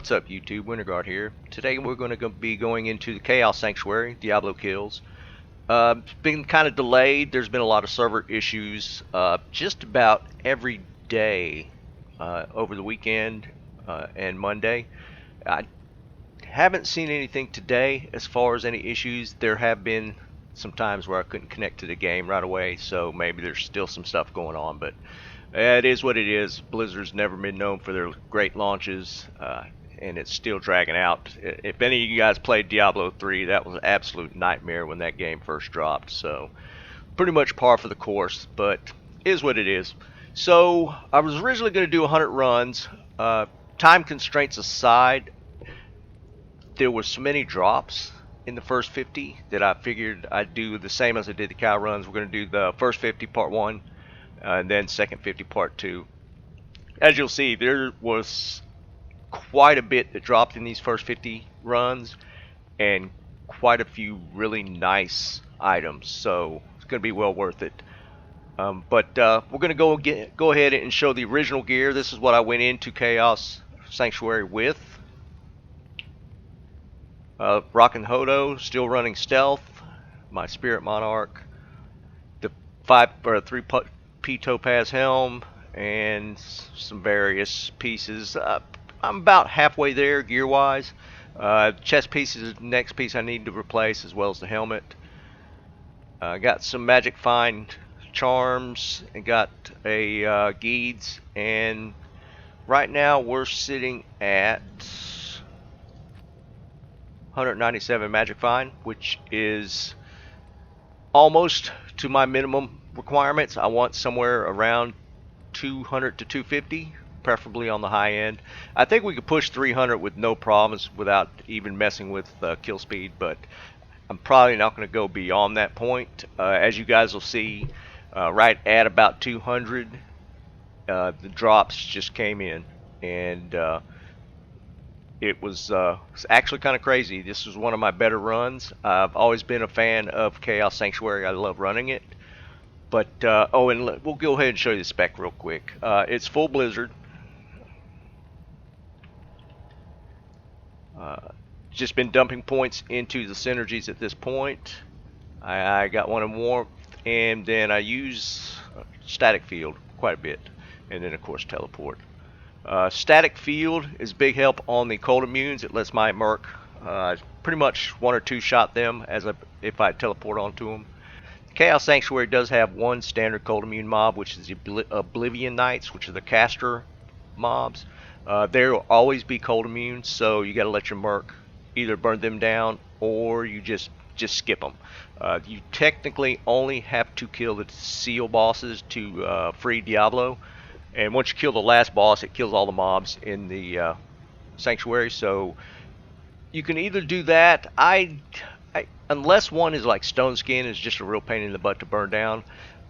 What's up YouTube, Winterguard here. Today we're going to be going into the Chaos Sanctuary, Diablo kills. It's been kind of delayed, there's been a lot of server issues just about every day over the weekend and Monday. I haven't seen anything today as far as any issues. There have been some times where I couldn't connect to the game right away, so maybe there's still some stuff going on, but it is what it is. Blizzard's never been known for their great launches, and it's still dragging out. If any of you guys played Diablo 3, that was an absolute nightmare when that game first dropped. So pretty much par for the course, but it is what it is. So I was originally going to do 100 runs. Time constraints aside, there were so many drops in the first 50 that I figured I'd do the same as I did the cow runs. We're going to do the first 50 part 1. And then second 50 part 2. As you'll see, there was quite a bit that dropped in these first 50 runs and quite a few really nice items, so it's going to be well worth it. But we're going to go ahead and show the original gear. This is what I went into Chaos Sanctuary with. Rockin' Hodo, still running stealth, my Spirit Monarch, the 3 P Topaz helm, and some various pieces. I'm about halfway there gear wise. Chest piece is the next piece I need to replace, as well as the helmet. Got some Magic Find charms and got a Geeds, and right now we're sitting at 197 Magic Find, which is almost to my minimum requirements. I want somewhere around 200 to 250, preferably on the high end. I think we could push 300 with no problems without even messing with kill speed, but I'm probably not going to go beyond that point. As you guys will see, right at about 200, the drops just came in, and it was actually kind of crazy. This was one of my better runs. I've always been a fan of Chaos Sanctuary. I love running it. But, oh, and we'll go ahead and show you the spec real quick. It's full Blizzard. Just been dumping points into the synergies at this point. I got one in warmth, and then I use static field quite a bit. And then, of course, teleport. Static field is big help on the cold immunes. It lets my merc pretty much 1 or 2 shot them if I teleport onto them. Chaos Sanctuary does have one standard cold immune mob, which is the Oblivion Knights, which are the caster mobs. There will always be cold immune, so you got to let your merc either burn them down or you just skip them. You technically only have to kill the seal bosses to free Diablo. And once you kill the last boss, it kills all the mobs in the sanctuary. So you can either do that. Unless one is like Stone Skin, is just a real pain in the butt to burn down.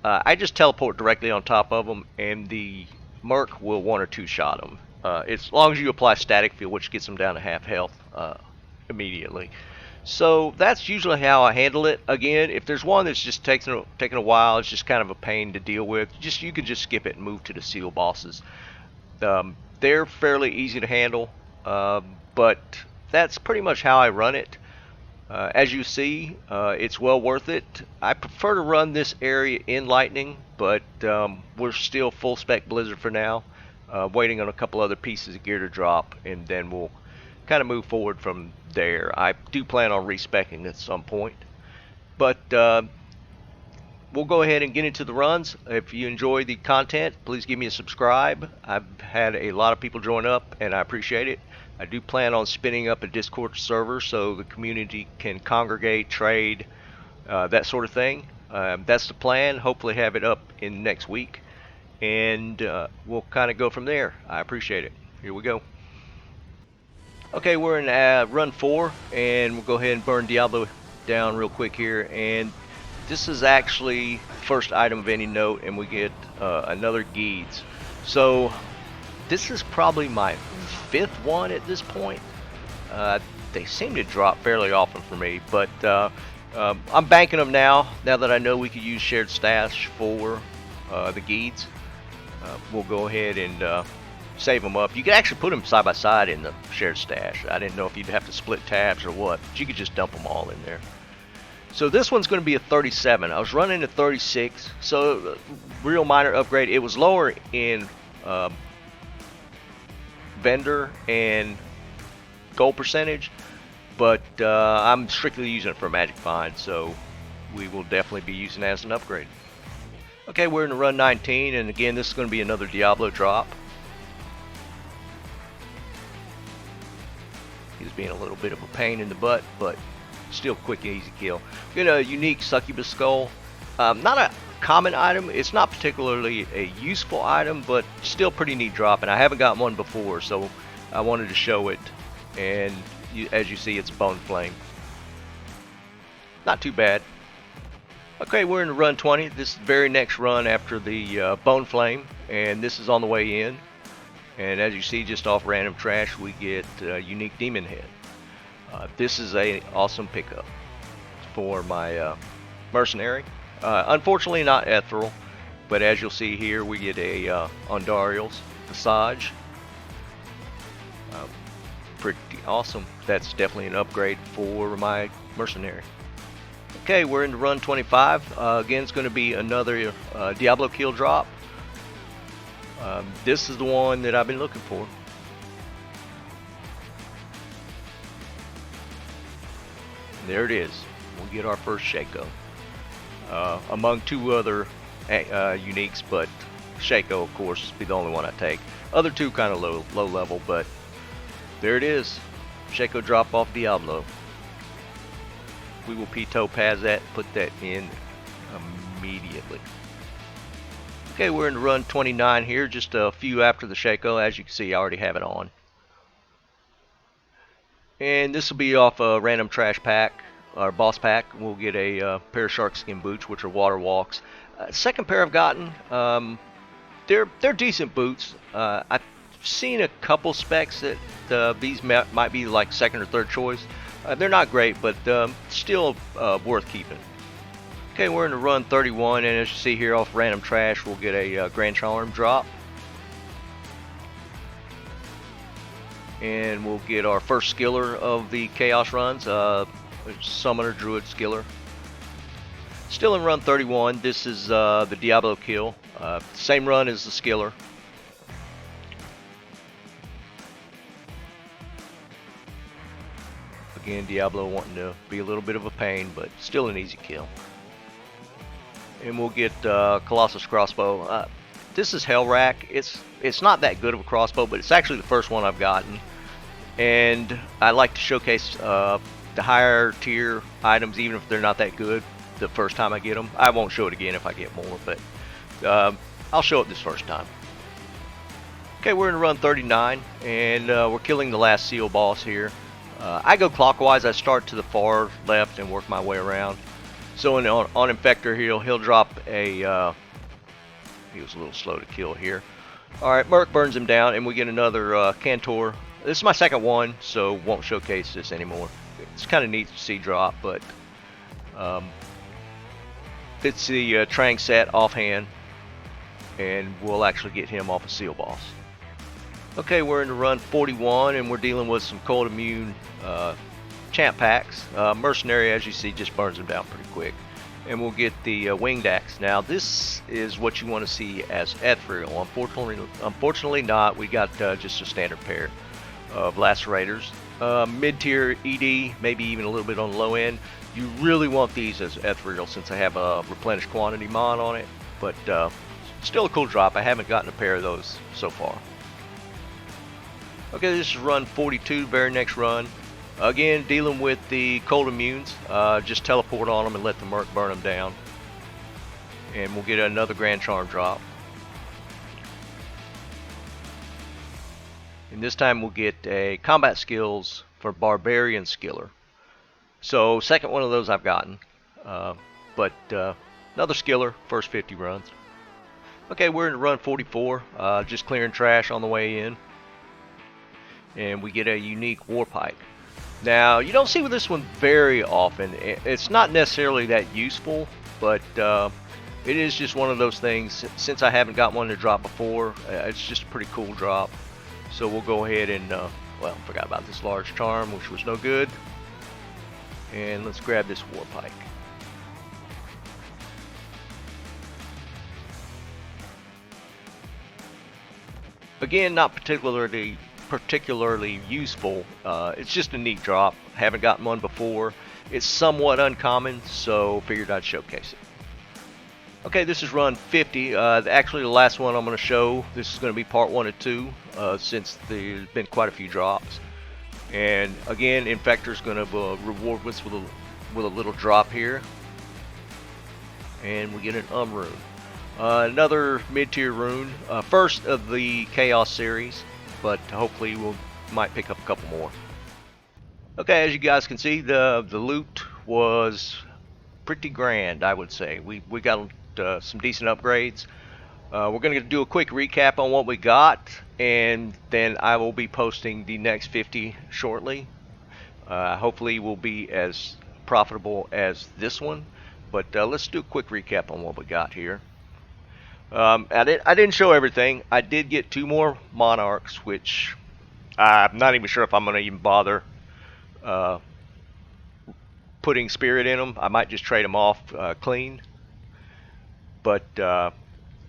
I just teleport directly on top of them, and the merc will 1 or 2 shot them. As long as you apply static field, which gets them down to half health immediately. So that's usually how I handle it. Again, if there's one that's just taking a while, it's just kind of a pain to deal with, you can just skip it and move to the seal bosses. They're fairly easy to handle, but that's pretty much how I run it. As you see, it's well worth it. I prefer to run this area in Lightning, but we're still full spec Blizzard for now, waiting on a couple other pieces of gear to drop, and then we'll kind of move forward from there. I do plan on respecking at some point, but we'll go ahead and get into the runs. If you enjoy the content, please give me a subscribe. I've had a lot of people join up, and I appreciate it. I do plan on spinning up a Discord server so the community can congregate, trade, that sort of thing. That's the plan. Hopefully have it up in next week, and we'll kind of go from there. I appreciate it. Here we go. Okay, we're in run 4, and we'll go ahead and burn Diablo down real quick here. And this is actually first item of any note, and we get another Geeds. So this is probably my 5th one at this point. They seem to drop fairly often for me, but I'm banking them now that I know we could use shared stash for the Geeds. We'll go ahead and save them up. You can actually put them side by side in the shared stash. I didn't know if you'd have to split tabs or what, but you could just dump them all in there. So this one's going to be a 37. I was running a 36, so real minor upgrade. It was lower in vendor and gold percentage, but I'm strictly using it for magic find, so we will definitely be using it as an upgrade. Okay, we're in run 19, and again, this is going to be another Diablo drop. He's being a little bit of a pain in the butt, but still quick and easy kill. We get a unique succubus skull. Not a common item. It's not particularly a useful item, but still pretty neat drop, and I haven't gotten one before, so I wanted to show it. And as you see, it's bone flame. Not too bad. Okay, we're in run 20. This is the very next run after the bone flame, and this is on the way in. And as you see, just off random trash, we get unique demon head. This is a awesome pickup for my mercenary. Unfortunately, not ethereal, but as you'll see here, we get a Ondariel's Visage. Pretty awesome. That's definitely an upgrade for my mercenary. Okay, we're into run 25. Again, it's going to be another Diablo kill drop. This is the one that I've been looking for. And there it is. We'll get our first Shaco. Among two other uniques, but Shaco, of course, be the only one I take. Other two kind of low level, but there it is. Shaco drop off Diablo. We will P-Topaz that, put that in immediately. Okay, we're in run 29 here, just a few after the Shaco. As you can see, I already have it on. And this will be off a random trash pack, or boss pack. We'll get a pair of shark skin boots, which are water walks. Second pair I've gotten, they're decent boots. I've seen a couple specs that these might be like second or third choice. They're not great, but still worth keeping. Okay, we're in the run 31, and as you see here off random trash, we'll get a Grand Charm drop. And we'll get our first skiller of the Chaos runs, Summoner Druid Skiller. Still in run 31, this is the Diablo kill. Same run as the Skiller. Again, Diablo wanting to be a little bit of a pain, but still an easy kill. And we'll get Colossus Crossbow. This is Hellrack. It's not that good of a crossbow, but it's actually the first one I've gotten. And I like to showcase the higher tier items, even if they're not that good, the first time I get them. I won't show it again if I get more, but I'll show it this first time. Okay, we're in run 39, and we're killing the last seal boss here. I go clockwise. I start to the far left and work my way around. So on Infector, he'll drop a... he was a little slow to kill here. Alright, Merc burns him down, and we get another Cantor. This is my second one, so won't showcase this anymore. It's kind of neat to see drop, but it's the Trang set offhand, and we'll actually get him off a seal boss. Okay, we're in the run 41, and we're dealing with some cold immune champ packs. Mercenary, as you see, just burns them down pretty quick. And we'll get the Winged Axe. Now, this is what you want to see as ethereal. Unfortunately not. We got just a standard pair of Lacerators. Mid-tier ED, maybe even a little bit on the low end. You really want these as ethereal since they have a replenished quantity mod on it. But still a cool drop. I haven't gotten a pair of those so far. Okay, this is run 42, very next run. Again, dealing with the cold immunes. Just teleport on them and let the Merc burn them down. And we'll get another Grand Charm drop. And this time we'll get a combat skills for Barbarian Skiller. So, second one of those I've gotten. But another Skiller, first 50 runs. Okay, we're in run 44. Just clearing trash on the way in. And we get a unique War Pike. Now, you don't see this one very often. It's not necessarily that useful, but it is just one of those things. Since I haven't got one to drop before, it's just a pretty cool drop. So we'll go ahead and, well, forgot about this large charm, which was no good. And let's grab this war pike. Again, not particularly useful. It's just a neat drop. Haven't gotten one before. It's somewhat uncommon, so figured I'd showcase it. Okay, this is run 50. Actually, the last one I'm going to show. This is going to be part 1 of 2, since there's been quite a few drops. And again, Infector's going to reward us with a little drop here, and we get an rune. Another mid-tier rune, first of the Chaos series, but hopefully we might pick up a couple more. Okay, as you guys can see, the loot was pretty grand, I would say. We got some decent upgrades. We're going to do a quick recap on what we got, and then I will be posting the next 50 shortly. Hopefully we'll be as profitable as this one, but let's do a quick recap on what we got here. I didn't show everything. I did get 2 more monarchs, which I'm not even sure if I'm going to even bother putting spirit in them. I might just trade them off clean. But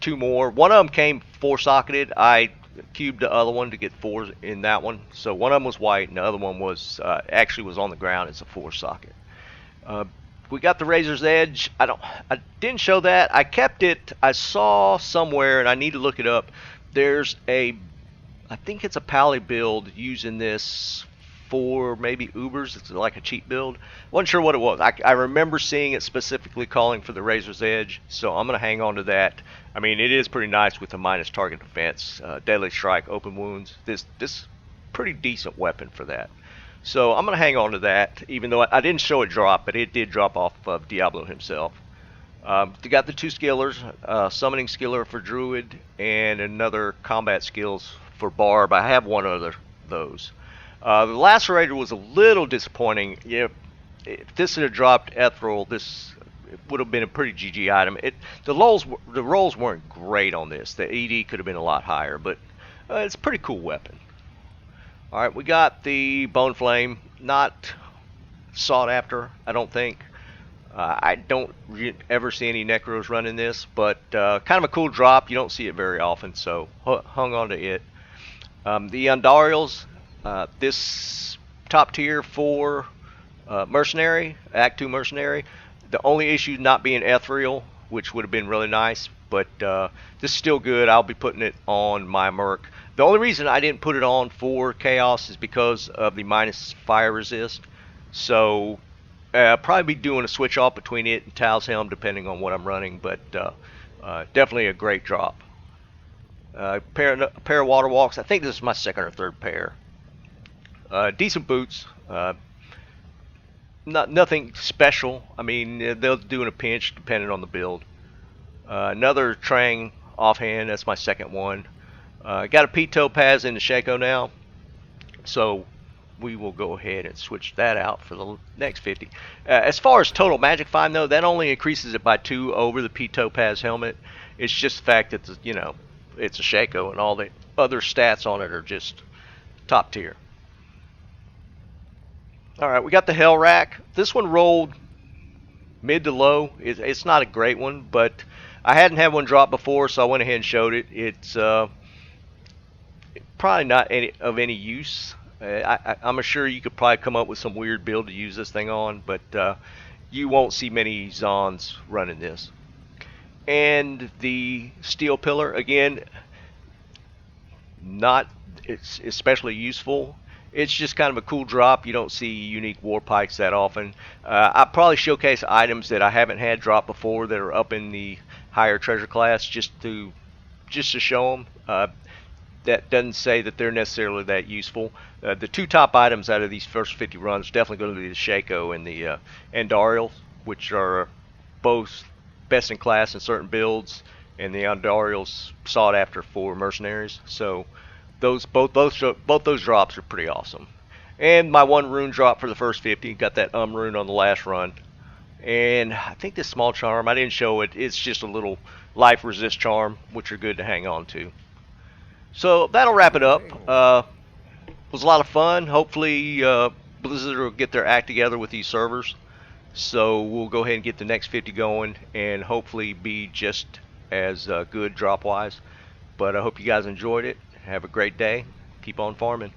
2 more. One of them came 4-socketed. I cubed the other one to get 4 in that one. So one of them was white, and the other one was actually was on the ground. It's a 4-socket. We got the Razor's Edge. I didn't show that. I kept it. I saw somewhere, and I need to look it up. There's I think it's a Pally build using this for maybe Ubers. It's like a cheap build. Wasn't sure what it was. I remember seeing it specifically calling for the Razor's Edge, so I'm going to hang on to that. I mean, it is pretty nice with the minus target defense, deadly strike, open wounds. This pretty decent weapon for that. So I'm going to hang on to that, even though I didn't show it drop, but it did drop off of Diablo himself. You got the 2 skillers, summoning skiller for Druid, and another combat skills for Barb. I have one other those. The Lacerator was a little disappointing. Yeah, if this had dropped Ethereal, this would have been a pretty GG item. The rolls weren't great on this. The ED could have been a lot higher, but it's a pretty cool weapon. Alright, we got the Bone Flame, not sought after, I don't think. I don't ever see any Necros running this, but kind of a cool drop. You don't see it very often, so hung on to it. The Undarials, this top tier for Mercenary, Act 2 Mercenary. The only issue not being Ethereal, which would have been really nice, but this is still good. I'll be putting it on my Merc. The only reason I didn't put it on for Chaos is because of the minus fire resist. So probably be doing a switch off between it and Tal's Helm depending on what I'm running, but definitely a great drop. A pair of water walks. I think this is my 2nd or 3rd pair. Decent boots. Nothing special. I mean, they'll do in a pinch depending on the build. Another Trang offhand. That's my 2nd one. Got a Pete Topaz in the Shaco now, so we will go ahead and switch that out for the next 50. As far as total magic find though, that only increases it by 2 over the Pete Topaz helmet. It's just the fact that it's a Shaco and all the other stats on it are just top tier. Alright, we got the Hell Rack. This one rolled mid to low. It's not a great one, but I hadn't had one drop before, so I went ahead and showed it. It's probably not of any use. I'm sure you could probably come up with some weird build to use this thing on, but you won't see many Zons running this. And the Steel Pillar, again, not especially useful. It's just kind of a cool drop. You don't see unique war pikes that often. I probably showcase items that I haven't had drop before that are up in the higher treasure class just to show them. That doesn't say that they're necessarily that useful. The 2 top items out of these first 50 runs are definitely going to be the Shaco and the Andariel, which are both best in class in certain builds, and the Andariel's sought after for mercenaries. So both those drops are pretty awesome. And my 1 rune drop for the first 50. Got that rune on the last run. And I think this small charm, I didn't show it. It's just a little life resist charm, which are good to hang on to. So that'll wrap it up. It was a lot of fun. Hopefully, Blizzard will get their act together with these servers. So we'll go ahead and get the next 50 going and hopefully be just as good drop wise. But I hope you guys enjoyed it. Have a great day. Keep on farming.